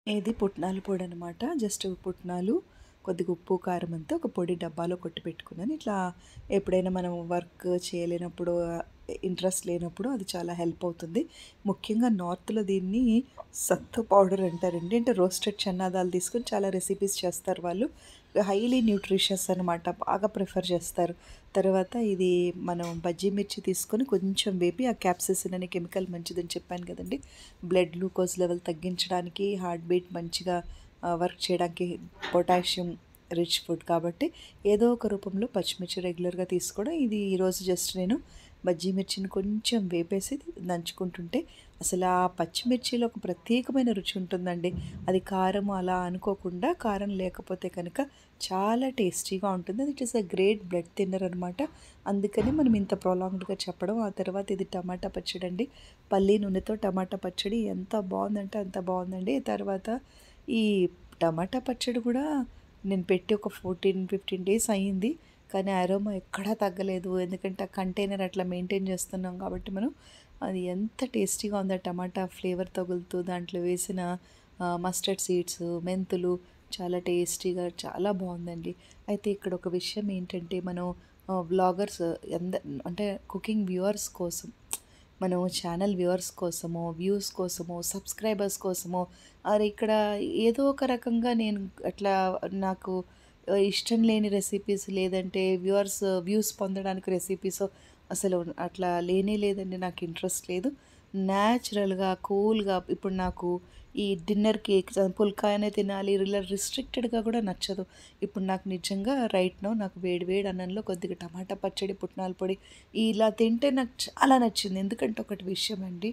ఇది పుట్నాల పొడి అనమాట. జస్ట్ పుట్నాలు, కొద్దిగా ఉప్పు, కారం అంతా ఒక పొడి డబ్బాలో కొట్టి పెట్టుకున్నాను. ఇట్లా ఎప్పుడైనా మనం వర్క్ చేయలేనప్పుడు, ఇంట్రెస్ట్ లేనప్పుడు అది చాలా హెల్ప్ అవుతుంది. ముఖ్యంగా నార్త్‌లో దీన్ని సత్తు పౌడర్ అంటారండి. అంటే రోస్టెడ్ చన్నా దాల్ తీసుకొని చాలా రెసిపీస్ చేస్తారు వాళ్ళు. హైలీ న్యూట్రిషియస్ అనమాట. బాగా ప్రిఫర్ చేస్తారు. తర్వాత ఇది మనం బజ్జీ మిర్చి తీసుకొని కొంచెం వేపి, ఆ క్యాప్సిసిన్ అనే కెమికల్ మంచిదని చెప్పాను కదండీ! బ్లడ్ గ్లూకోజ్ లెవెల్ తగ్గించడానికి, హార్ట్ బీట్ మంచిగా వర్క్ చేయడానికి, పొటాషియం రిచ్ ఫుడ్ కాబట్టి ఏదో ఒక రూపంలో పచ్చిమిర్చి రెగ్యులర్గా తీసుకోవడం. ఇది ఈరోజు జస్ట్ నేను బజ్జీ మిర్చిని కొంచెం వేపేసి దంచుకుంటుంటే అసలు ఆ పచ్చిమిర్చిలో ఒక ప్రత్యేకమైన రుచి ఉంటుందండి. అది కారం అలా అనుకోకుండా, కారం లేకపోతే కనుక చాలా టేస్టీగా ఉంటుంది. అది it is a great blood thinner అనమాట. అందుకని మనం ఇంత ప్రొలాంగ్డ్గా చెప్పడం. ఆ తర్వాత ఇది టమాటా పచ్చడి అండి. పల్లి నూనెతో టమాటా పచ్చడి ఎంత బాగుందంటే అంత బాగుందండి. తర్వాత ఈ టమాటా పచ్చడి కూడా నేను పెట్టి ఒక 14-15 డేస్ అయ్యింది. కానీ అరోమా ఎక్కడా తగ్గలేదు. ఎందుకంటే ఆ కంటైనర్ అట్లా మెయింటైన్ చేస్తున్నాం కాబట్టి మనం, అది ఎంత టేస్టీగా ఉందో టమాటా ఫ్లేవర్ తగులుతూ దాంట్లో వేసిన మస్టర్డ్ సీడ్స్, మెంతులు చాలా టేస్టీగా చాలా బాగుందండి. అయితే ఇక్కడ ఒక విషయం ఏంటంటే మనం వ్లాగర్స్ అంటే కుకింగ్ వ్యూవర్స్ కోసం, మనం ఛానల్ వ్యూవర్స్ కోసమో, వ్యూస్ కోసమో, సబ్స్క్రైబర్స్ కోసమో, అరే ఇక్కడ ఏదో ఒక రకంగా నేను అట్లా నాకు ఇష్టం లేని రెసిపీస్, లేదంటే వ్యూస్ పొందడానికి రెసిపీస్ అసలు అట్లా లేనే లేదండి. నాకు ఇంట్రెస్ట్ లేదు. న్యాచురల్గా కూల్గా ఇప్పుడు నాకు ఈ డిన్నర్కి పుల్కాయనే తినాలి ఇలా రిస్ట్రిక్టెడ్గా కూడా నచ్చదు. ఇప్పుడు నాకు నిజంగా రైట్ నౌ నాకు వేడి వేడి అన్నంలో కొద్దిగా టమాటా పచ్చడి, పుట్నాల పొడి ఇలా తింటే నాకు చాలా నచ్చింది. ఎందుకంటే ఒకటి విషయం అండి,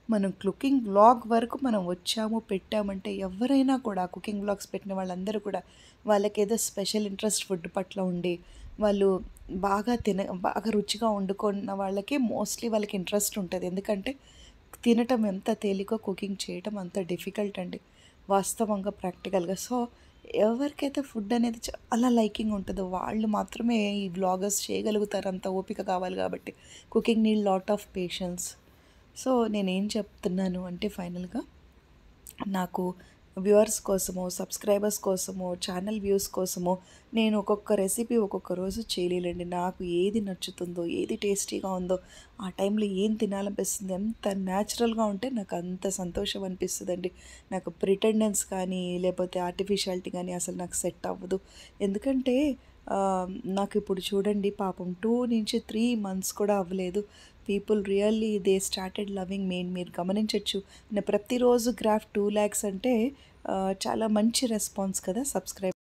మనం కుకింగ్ వ్లాగ్ వరకు మనం వచ్చాము పెట్టామంటే ఎవరైనా కూడా కుకింగ్ వ్లాగ్స్ పెట్టిన వాళ్ళందరూ కూడా వాళ్ళకేదో స్పెషల్ ఇంట్రెస్ట్ ఫుడ్ పట్ల ఉండి, వాళ్ళు బాగా రుచిగా వండుకున్న వాళ్ళకి మోస్ట్లీ వాళ్ళకి ఇంట్రెస్ట్ ఉంటుంది. ఎందుకంటే తినటం ఎంత తేలికో కుకింగ్ చేయటం అంత డిఫికల్ట్ అండి, వాస్తవంగా ప్రాక్టికల్గా. సో ఎవరికైతే ఫుడ్ అనేది చాలా లైకింగ్ ఉంటుందో వాళ్ళు మాత్రమే ఈ వ్లాగర్స్ చేయగలుగుతారు. అంత ఓపిక కావాలి కాబట్టి cooking need lot of patience. So నేనేం చెప్తున్నాను అంటే ఫైనల్గా, నాకు వ్యూవర్స్ కోసమో, సబ్స్క్రైబర్స్ కోసమో, ఛానల్ వ్యూస్ కోసమో నేను ఒక్కొక్క రెసిపీ ఒక్కొక్క రోజు చేయలేనండి. నాకు ఏది నచ్చుతుందో, ఏది టేస్టీగా ఉందో, ఆ టైంలో ఏం తినాలనిపిస్తుంది, ఎంత న్యాచురల్గా ఉంటే నాకు అంత సంతోషం అనిపిస్తుందండి. నాకు ప్రిటెండెన్స్ కానీ, లేకపోతే ఆర్టిఫిషియాలిటీ కానీ అసలు నాకు సెట్ అవ్వదు. ఎందుకంటే నాకు ఇప్పుడు చూడండి పాపం 2-3 మంత్స్ కూడా అవ్వలేదు. People really they started loving మీ. మీరు గమనించొచ్చు. ప్రతిరోజు గ్రాఫ్ 2 lakhs అంటే చాలా మంచి రెస్పాన్స్ కదా సబ్స్క్రైబ్